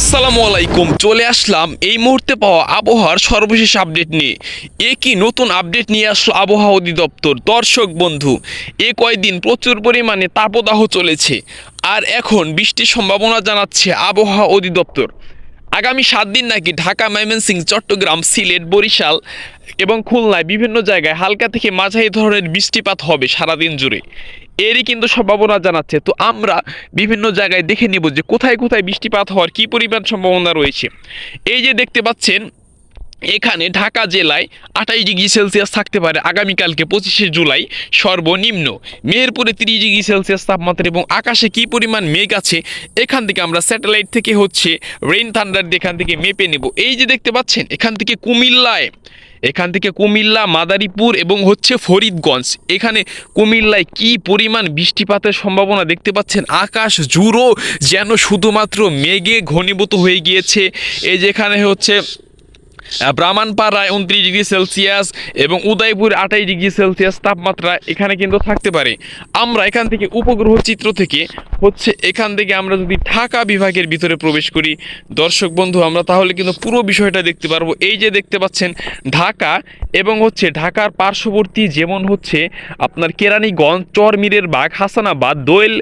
আসসালামু আলাইকুম, চলে আসলাম এই মুহূর্তে পাওয়া আবহাওয়ার সর্বশেষ আপডেট নিয়ে। কি নতুন আপডেট নিয়ে আসলো আবহাওয়া অধিদপ্তর। দর্শক বন্ধু, কয়েকদিন প্রচুর পরিমাণে তাপদাহ চলেছে, আর এখন বৃষ্টির সম্ভাবনা জানাচ্ছে আবহাওয়া অধিদপ্তর। আগামী 7 দিন নাকি ঢাকা, ময়মনসিংহ, চট্টগ্রাম, সিলেট, বরিশাল এবং খুলনায় বিভিন্ন জায়গায় হালকা থেকে মাঝারি ধরনের বৃষ্টিপাত হবে সারাদিন জুড়ে। এরই কিন্তু সম্ভাবনা জানাচ্ছে। তো আমরা বিভিন্ন জায়গায় দেখে নিব যে কোথায় কোথায় বৃষ্টিপাত হওয়ার কী পরিমাণ সম্ভাবনা রয়েছে। এই যে দেখতে পাচ্ছেন, এখানে ঢাকা জেলায় 28 ডিগ্রি সেলসিয়াস থাকতে পারে আগামীকালকে 25শে জুলাই সর্বনিম্ন। মেহেরপুরে 30 ডিগ্রি সেলসিয়াস তাপমাত্রা এবং আকাশে কি পরিমাণ মেঘ আছে এখান থেকে আমরা স্যাটেলাইট থেকে রেইন থান্ডার এখান থেকে মেপে নেব। এই যে দেখতে পাচ্ছেন, এখান থেকে কুমিল্লা, মাদারীপুর এবং ফরিদগঞ্জ, এখানে কুমিল্লায় কি পরিমাণ বৃষ্টিপাতের সম্ভাবনা দেখতে পাচ্ছেন। আকাশ জুড়ো যেন শুধুমাত্র মেঘে ঘনীভূত হয়ে গিয়েছে। এই যেখানে ব্রাহ্মণপাড়ায় 29 ডিগ্রি সেলসিয়াস এবং উদয়পুর 28 ডিগ্রি সেলসিয়াস তাপমাত্রা এখানে কিন্তু থাকতে পারে। আমরা এখান থেকে উপগ্রহ চিত্র থেকে এখান থেকে আমরা যদি ঢাকা বিভাগের ভিতরে প্রবেশ করি দর্শক বন্ধু, আমরা তাহলে কিন্তু পুরো বিষয়টা দেখতে পারবো। এই যে দেখতে পাচ্ছেন ঢাকা এবং ঢাকার পার্শ্ববর্তী, যেমন আপনার কেরানীগঞ্জ, চরমিরের বাগ, হাসানাবাদ, দোয়েল,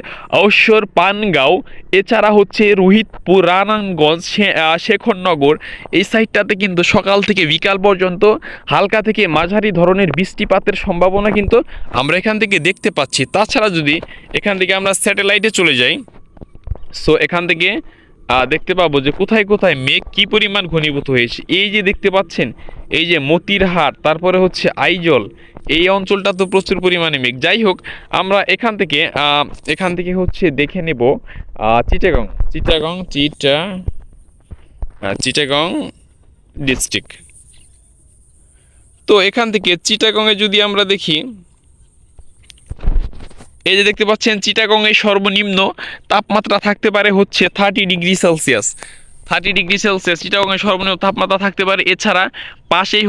ঐশ্বর, পানগাঁও, এছাড়া রোহিতপুর, রানাগঞ্জ, শেখরনগর, এই সাইডটাতে কিন্তু সকাল থেকে বিকাল পর্যন্ত হালকা থেকে মাঝারি ধরনের বৃষ্টিপাতের সম্ভাবনা কিন্তু আমরা এখান থেকে দেখতে পাচ্ছি। তাছাড়া যদি এখান থেকে আমরা স্যাটেলাইটে চলে যাই, সো এখান থেকে দেখতে পাবো যে কোথায় কোথায় মেঘ কি পরিমাণ ঘনীভূত হয়েছে। এই যে দেখতে পাচ্ছেন, এই যে মতিরহাট, তারপরে আইজল, এই অঞ্চলটা তো প্রচুর পরিমাণে মেঘ। যাই হোক, আমরা এখান থেকে দেখে নেব চিটাগং ডিস্ট্রিক্ট। তো এখান থেকে চিটাগংয়ে যদি আমরা দেখি, এই যে দেখতে পাচ্ছেন চিটাগংয়ে সর্বনিম্ন তাপমাত্রা থাকতে পারে 30 ডিগ্রি সেলসিয়াস। 30 ডিগ্রি সেলসিয়াস চিটাগংয়ে সর্বনিম্ন তাপমাত্রা থাকতে পারে। এছাড়া পাশেই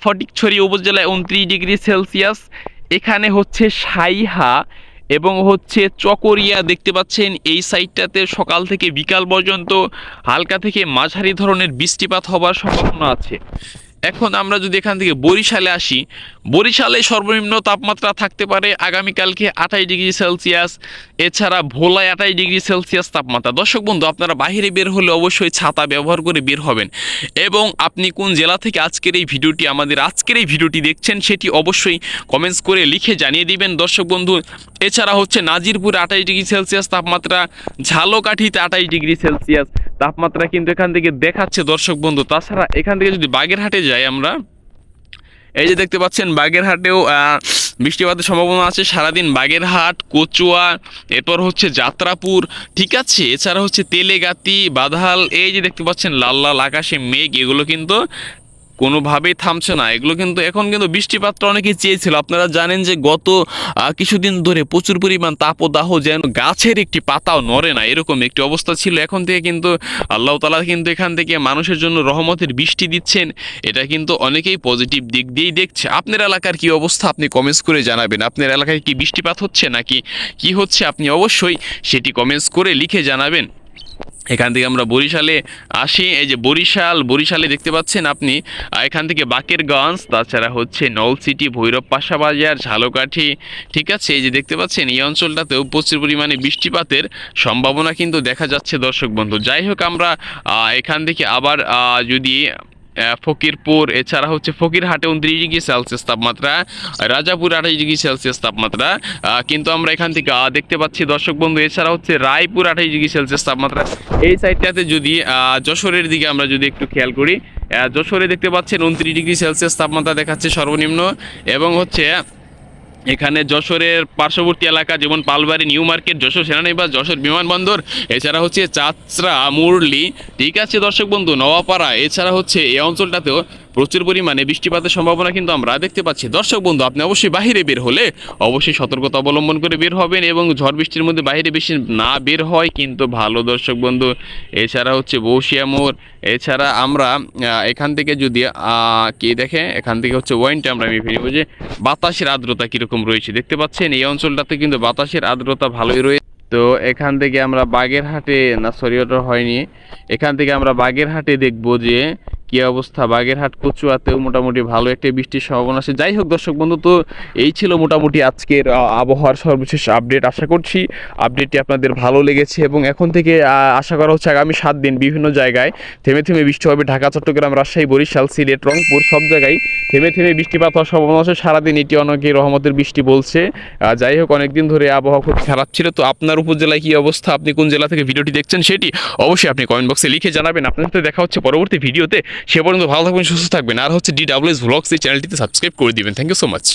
ফটিকছড়ি উপজেলায় 29 ডিগ্রি সেলসিয়াস। এখানে সাইহা এবং চকরিয়া দেখতে পাচ্ছেন, এই সাইডটাতে সকাল থেকে বিকাল পর্যন্ত হালকা থেকে মাঝারি ধরনের বৃষ্টিপাত হবার সম্ভাবনা আছে। এখন আমরা যদি এখান থেকে বরিশালে আসি, বরিশালে সর্বনিম্ন তাপমাত্রা থাকতে পারে আগামীকালকে 28 ডিগ্রি সেলসিয়াস। এছাড়া ভোলায় 28 ডিগ্রি সেলসিয়াস তাপমাত্রা। দর্শক বন্ধু, আপনারা বাইরে বের হলে অবশ্যই ছাতা ব্যবহার করে বের হবেন, এবং আপনি কোন জেলা থেকে আজকের এই ভিডিওটি দেখছেন সেটি অবশ্যই কমেন্টস করে লিখে জানিয়ে দিবেন দর্শক বন্ধু। এছাড়া নাজিরপুরে 28 ডিগ্রি সেলসিয়াস তাপমাত্রা, ঝালকাঠিতে 28 ডিগ্রি সেলসিয়াস তাপমাত্রা কিন্তু এখান থেকে দেখাচ্ছে দর্শক বন্ধু। তাছাড়া এখান থেকে যদি বাগেরহাটে যাই আমরা, এই যে দেখতে পাচ্ছেন বাগেরহাটেও বৃষ্টিপাতের সম্ভাবনা আছে সারাদিন। বাগেরহাট, কচুয়া, এরপর যাত্রাপুর, ঠিক আছে। এছাড়া তেলেগাতি, বাধাল, এই যে দেখতে পাচ্ছেন লাল লাল আকাশে মেঘ, এগুলো কিন্তু কোনোভাবেই থামছে না। এগুলো কিন্তু এখন কিন্তু বৃষ্টিপাতটা অনেকেই চেয়েছিল। আপনারা জানেন যে গত কিছুদিন ধরে প্রচুর পরিমাণ তাপদাহ, যেন গাছের একটি পাতাও নড়ে না, এরকম একটি অবস্থা ছিল। এখন থেকে কিন্তু আল্লাহ তাআলা কিন্তু এখান থেকে মানুষের জন্য রহমতের বৃষ্টি দিচ্ছেন। এটা কিন্তু অনেকেই পজিটিভ দিক দিয়েই দেখছে। আপনার এলাকার কি অবস্থা আপনি কমেন্টস করে জানাবেন। আপনার এলাকায় কি বৃষ্টিপাত হচ্ছে নাকি কি হচ্ছে, আপনি অবশ্যই সেটি কমেন্টস করে লিখে জানাবেন। এখান থেকে আমরা বরিশালে আসি। এই যে বরিশালে দেখতে পাচ্ছেন আপনি, এখান থেকে বাকেরগঞ্জ, তাছাড়া নলছিটি, ভৈরব পাশা বাজার, ঝালকাঠি, ঠিক আছে। এই যে দেখতে পাচ্ছেন এই অঞ্চলটাতেও প্রচুর পরিমাণে বৃষ্টিপাতের সম্ভাবনা কিন্তু দেখা যাচ্ছে দর্শক বন্ধু। যাই হোক, আমরা এখান থেকে আবার যদি ফকিরপুর, এছাড়া ফকিরহাটে 29 ডিগ্রি সেলসিয়াস তাপমাত্রা, রাজাপুর 28 ডিগ্রি সেলসিয়াস তাপমাত্রা কিন্তু আমরা এখান থেকে দেখতে পাচ্ছি দর্শক বন্ধু। এছাড়া রায়পুর 28 ডিগ্রি সেলসিয়াস তাপমাত্রা। এই সাইডটাতে যদি যশোরের দিকে আমরা যদি একটু খেয়াল করি, যশোরে দেখতে পাচ্ছেন 29 ডিগ্রি সেলসিয়াস তাপমাত্রা দেখাচ্ছে সর্বনিম্ন, এবং এখানে যশোরের পার্শ্ববর্তী এলাকা যেমন পালবাড়ি, নিউ মার্কেট, যশোর সেনানিবাস, যশোর বিমানবন্দর, এছাড়া চাচড়া, মুরলি, ঠিক আছে দর্শক বন্ধু, নওয়াপাড়া, এছাড়া এই অঞ্চলটাতেও প্রচুর পরিমাণে বৃষ্টিপাতের সম্ভাবনা কিন্তু আমরা দেখতে পাচ্ছি দর্শক বন্ধু। আপনি অবশ্যই বাহিরে বের হলে অবশ্যই সতর্কতা অবলম্বন করে বের হবেন, এবং ঝড় বৃষ্টির মধ্যে বাইরে বেশি না বের হয় কিন্তু ভালো দর্শক বন্ধু। এছাড়া বৌশিয়া মোড়, এছাড়া আমরা এখান থেকে যদি কি দেখে, এখান থেকে ওয়াইনটা আমরা ফিরবো যে বাতাসের আর্দ্রতা কীরকম রয়েছে। দেখতে পাচ্ছেন এই অঞ্চলটাতে কিন্তু বাতাসের আর্দ্রতা ভালোই রয়েছে। তো এখান থেকে আমরা বাগেরহাটে, না সরি ওটা হয়নি, এখান থেকে আমরা বাগেরহাটে দেখব যে কি অবস্থা। বাগেরহাট কচুয়াতেও মোটামুটি ভালো একটা বৃষ্টির সম্ভাবনা আছে। যাই হোক দর্শক বন্ধু, তো এই ছিল মোটামুটি আজকের আবহাওয়ার সর্বশেষ আপডেট। আশা করছি আপডেটটি আপনাদের ভালো লেগেছে এবং এখন থেকে আশা করা হচ্ছে আগামী 7 দিন বিভিন্ন জায়গায় থেমে থেমে বৃষ্টি হবে। ঢাকা, চট্টগ্রাম, রাজশাহী, বরিশাল, সিলেট, রংপুর সব জায়গায় থেমে থেমে বৃষ্টিপাত হওয়ার সম্ভাবনা আছে। সারাদিন এটি অনেকে রহমতের বৃষ্টি বলছে। যাই হোক, অনেকদিন ধরে আবহাওয়া খুব খারাপ ছিল। তো আপনার উপজেলায় কি অবস্থা, আপনি কোন জেলা থেকে ভিডিওটি দেখছেন সেটি অবশ্যই আপনি কমেন্ট বক্সে লিখে জানাবেন। আপনার সাথে দেখা হচ্ছে পরবর্তী ভিডিওতে। সে পর্যন্ত ভালো থাকবেন, সুস্থ থাকবেন। আর হচ্ছে DWS Vlogs এই চ্যানেলটিতে সাবস্ক্রাইব করে দিবেন। Thank you so much.